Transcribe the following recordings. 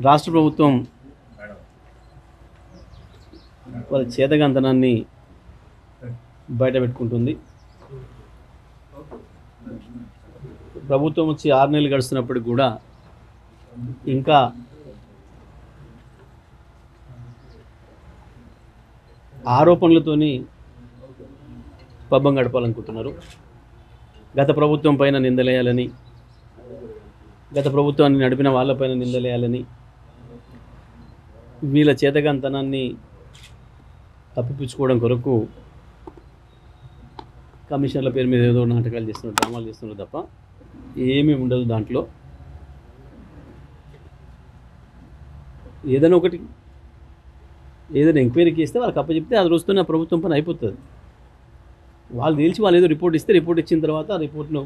రాష్ట్ర ప్రభుత్వం వాళ్ళ చేతగాంతనాన్ని బయటపెట్టుకుంటుంది. ప్రభుత్వం వచ్చి 6 నెలలు గడుస్తున్నప్పటికి కూడా ఇంకా ఆరోపణలతోని పబ్బం గడపాలనుకుంటున్నారు. గత ప్రభుత్వం పైన నిందలేయాలని, గత ప్రభుత్వాన్ని నడిపిన వాళ్ళపైన నిందలేయాలని, వీళ్ళ చేతగాంతనాన్ని తప్పిపుచ్చుకోవడం కొరకు కమిషన్ల పేరు మీద ఏదో నాటకాలు చేస్తున్నారు, డ్రామాలు చేస్తున్నారు తప్ప ఏమీ ఉండదు. దాంట్లో ఏదైనా ఒకటి ఏదైనా ఎంక్వైరీకి ఇస్తే వాళ్ళకి అప్పచెప్తే అది రోజుతోనే ఆ ప్రభుత్వం పని అయిపోతుంది. వాళ్ళు తెలిసి వాళ్ళు ఏదో రిపోర్ట్ ఇస్తే, రిపోర్ట్ ఇచ్చిన తర్వాత ఆ రిపోర్ట్ను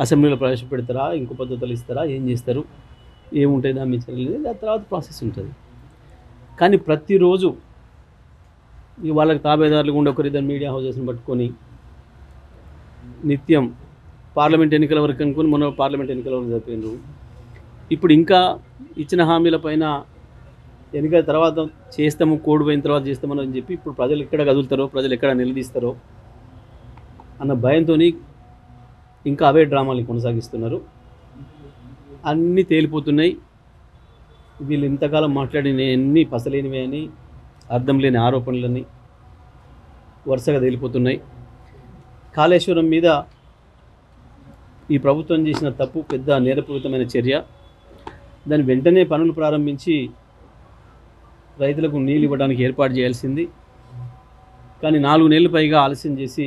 అసెంబ్లీలో ప్రవేశపెడతారా, ఇంకో పద్ధతులు ఇస్తారా, ఏం చేస్తారు, ఏముంటుంది దాని మీద చర్యలు, దాని తర్వాత ప్రాసెస్ ఉంటుంది. కానీ ప్రతిరోజు వాళ్ళకి తాబేదారులు ఉండే ఒకరిద్దరు మీడియా హౌజెస్ని పట్టుకొని నిత్యం పార్లమెంట్ ఎన్నికల వరకు అనుకుని మొన్న పార్లమెంట్ ఎన్నికల వరకు జరిపినారు. ఇప్పుడు ఇంకా ఇచ్చిన హామీల పైన ఎన్నికల తర్వాత చేస్తాము, కోడ్ పోయిన తర్వాత చేస్తామని చెప్పి ఇప్పుడు ప్రజలు ఎక్కడ కదులుతారో, ప్రజలు ఎక్కడ నిలదీస్తారో అన్న భయంతో ఇంకా అవే డ్రామాలు కొనసాగిస్తున్నారు. అన్నీ తేలిపోతున్నాయి. వీళ్ళు ఇంతకాలం మాట్లాడిన అన్నీ పసలేనివే అని, అర్థం లేని ఆరోపణలని వరుసగా తేలిపోతున్నాయి. కాళేశ్వరం మీద ఈ ప్రభుత్వం చేసిన తప్పు పెద్ద నేరపూరితమైన చర్య. దాని వెంటనే పనులు ప్రారంభించి రైతులకు నీళ్ళు ఇవ్వడానికి ఏర్పాటు చేయాల్సింది. కానీ 4 నెలలు పైగా ఆలస్యం చేసి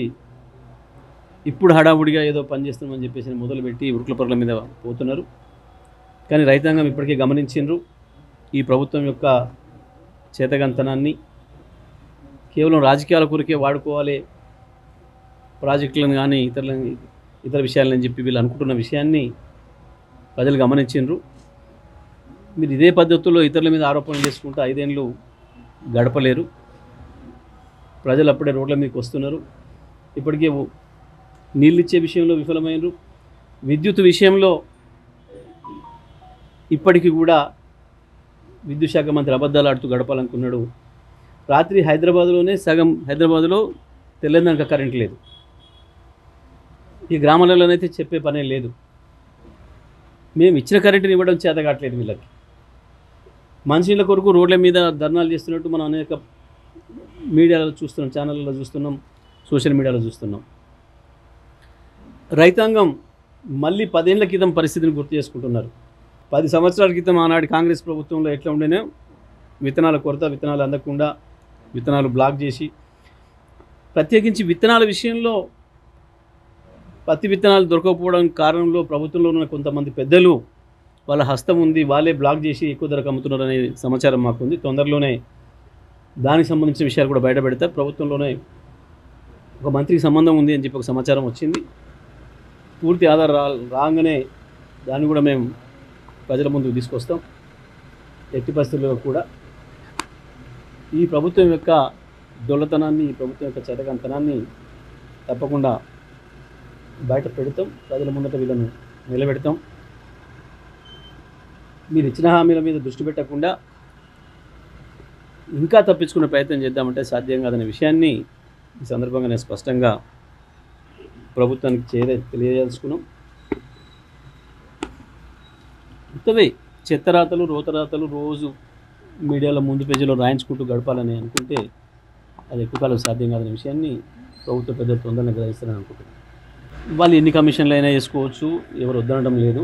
ఇప్పుడు హడావుడిగా ఏదో పని చేస్తున్నామని చెప్పేసి మొదలుపెట్టి ఉరుకుల పరుగుల మీద పోతున్నారు. కానీ రైతాంగం ఇప్పటికే గమనించిండ్రు ఈ ప్రభుత్వం యొక్క చేతగంతనాన్ని. కేవలం రాజకీయాల కొరకే వాడుకోవాలి ప్రాజెక్టులను కానీ ఇతర విషయాలని చెప్పి వీళ్ళు అనుకుంటున్న విషయాన్ని ప్రజలు గమనించిండ్రు. మీరు ఇదే పద్ధతుల్లో ఇతరుల మీద ఆరోపణలు చేసుకుంటూ 5 ఏళ్ళు గడపలేరు. ప్రజలు అప్పుడే రోడ్ల మీదకి వస్తున్నారు. ఇప్పటికే నీళ్ళు ఇచ్చే విషయంలో విఫలమైనరు. విద్యుత్ విషయంలో ఇప్పటికీ కూడా విద్యుత్ శాఖ మంత్రి అబద్ధాలు ఆడుతూ గడపాలనుకున్నాడు. రాత్రి హైదరాబాద్లోనే సగం హైదరాబాద్లో తెల్లందాక కరెంట్ లేదు. ఈ గ్రామాలలోనైతే చెప్పే పనే లేదు. మేము ఇచ్చిన కరెంటుని ఇవ్వడం చేత కావట్లేదు వీళ్ళకి. మనుషుల కొరకు రోడ్ల మీద ధర్నాలు చేస్తున్నట్టు మనం అనేక మీడియాలో చూస్తున్నాం, ఛానళ్ళలో చూస్తున్నాం, సోషల్ మీడియాలో చూస్తున్నాం. రైతాంగం మళ్ళీ 10 ఏళ్ల క్రితం పరిస్థితిని గుర్తు చేసుకుంటున్నారు. 10 సంవత్సరాల క్రితం ఆనాడు కాంగ్రెస్ ప్రభుత్వంలో ఎట్లా ఉండేనో, విత్తనాల కొరత, విత్తనాలు అందకుండా విత్తనాలు బ్లాక్ చేసి, ప్రత్యేకించి విత్తనాల విషయంలో పత్తి విత్తనాలు దొరకకపోవడం కారణంలో ప్రభుత్వంలో ఉన్న కొంతమంది పెద్దలు వాళ్ళ హస్తం ఉంది, వాళ్ళే బ్లాక్ చేసి ఎక్కువ ధరకు అమ్ముతున్నారు అనే సమాచారం మాకుంది. తొందరలోనే దానికి సంబంధించిన విషయాలు కూడా బయట పెడతారు. ప్రభుత్వంలోనే ఒక మంత్రికి సంబంధం ఉంది అని చెప్పి ఒక సమాచారం వచ్చింది. పూర్తి ఆధార రాగానే దాన్ని కూడా మేము ప్రజల ముందుకు తీసుకొస్తాం. ఎట్టి పరిస్థితుల్లో కూడా ఈ ప్రభుత్వం యొక్క దొల్లతనాన్ని, ఈ ప్రభుత్వం యొక్క చేతకంతనాన్ని తప్పకుండా బయట పెడతాం. ప్రజల ముందట వీళ్ళను నిలబెడతాం. మీరు ఇచ్చిన హామీల మీద దృష్టి పెట్టకుండా ఇంకా తప్పించుకునే ప్రయత్నం చేద్దామంటే సాధ్యం కాదనే విషయాన్ని ఈ సందర్భంగా నేను స్పష్టంగా ప్రభుత్వానికి తెలియజేసుకున్నాం. ఇంతవే చెత్తరాతలు, రోతరాతలు రోజు మీడియాలో ముందు పేజీలో రాయించుకుంటూ గడపాలని అనుకుంటే అది ఎక్కువ కాలం సాధ్యం కాదనే విషయాన్ని ప్రభుత్వ పెద్దలు తొందరగా గ్రహిస్తారని అనుకుంటున్నాను. వాళ్ళు ఎన్ని కమిషన్లు అయినా వేసుకోవచ్చు, ఎవరు వద్దనడం లేదు.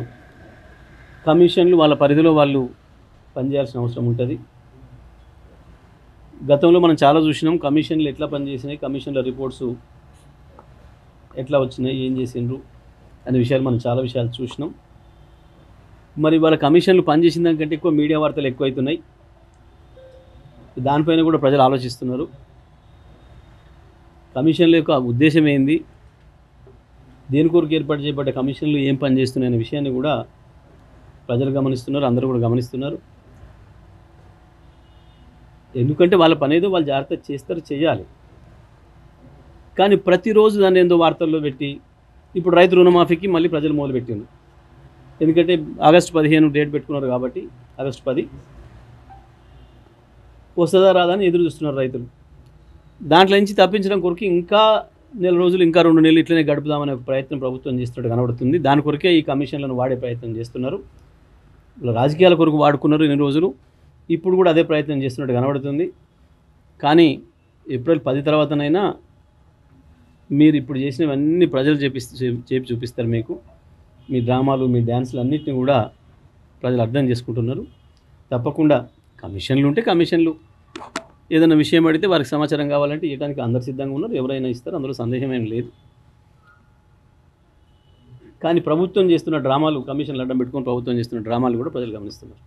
కమిషన్లు వాళ్ళ పరిధిలో వాళ్ళు పనిచేయాల్సిన అవసరం ఉంటుంది. గతంలో మనం చాలా చూసినాం కమిషన్లు ఎట్లా పనిచేసినాయి, కమిషన్ల రిపోర్ట్స్ ఎట్లా వచ్చినాయి, ఏం చేసిండ్రు అనే విషయాలు మనం చాలా విషయాలు చూసినాం. మరి వాళ్ళ కమిషన్లు పనిచేసిన దానికంటే ఎక్కువ మీడియా వార్తలు ఎక్కువవుతున్నాయి. దానిపైన కూడా ప్రజలు ఆలోచిస్తున్నారు. కమిషన్ల యొక్క ఉద్దేశం ఏంది, దేని కొరకు ఏర్పాటు చేయబడ్డ కమిషన్లు ఏం పని చేస్తున్నాయి అనే విషయాన్ని కూడా ప్రజలు గమనిస్తున్నారు, అందరూ కూడా గమనిస్తున్నారు. ఎందుకంటే వాళ్ళ పని ఏదో వాళ్ళు జాగ్రత్త చేస్తారు, చేయాలి. కానీ ప్రతిరోజు దాన్ని ఏందో వార్తల్లో పెట్టి ఇప్పుడు రైతు రుణమాఫీకి మళ్ళీ ప్రజలు మొదలుపెట్టింది. ఎందుకంటే ఆగస్టు 15 డేట్ పెట్టుకున్నారు కాబట్టి ఆగస్టు 10 వస్తుందా రాదా అని ఎదురు చూస్తున్నారు రైతులు. దాంట్లో నుంచి తప్పించడం కొరకు ఇంకా నెల రోజులు ఇంకా 2 నెలలు ఇట్లనే గడుపుదామనే ప్రయత్నం ప్రభుత్వం చేస్తున్నట్టు కనబడుతుంది. దాని కొరకే ఈ కమిషన్లను వాడే ప్రయత్నం చేస్తున్నారు. రాజకీయాల కొరకు వాడుకున్నారు ఇన్ని రోజులు, ఇప్పుడు కూడా అదే ప్రయత్నం చేస్తున్నట్టు కనబడుతుంది. కానీ ఏప్రిల్ 10 తర్వాతనైనా మీరు ఇప్పుడు చేసినవన్నీ ప్రజలు చేపి చూపిస్తారు. మీకు మీ డ్రామాలు మీ డ్యాన్సులు అన్నింటినీ కూడా ప్రజలు అర్థం చేసుకుంటున్నారు. తప్పకుండా కమిషన్లు ఉంటే కమిషన్లు, ఏదైనా విషయం అడిగితే వారికి సమాచారం కావాలంటే ఇవ్వడానికి అందరు సిద్ధంగా ఉన్నారు. ఎవరైనా ఇస్తారు, అందులో సందేహం ఏం లేదు. కానీ ప్రభుత్వం చేస్తున్న డ్రామాలు, కమిషన్లు అడ్డం పెట్టుకొని ప్రభుత్వం చేస్తున్న డ్రామాలు కూడా ప్రజలు గమనిస్తున్నారు.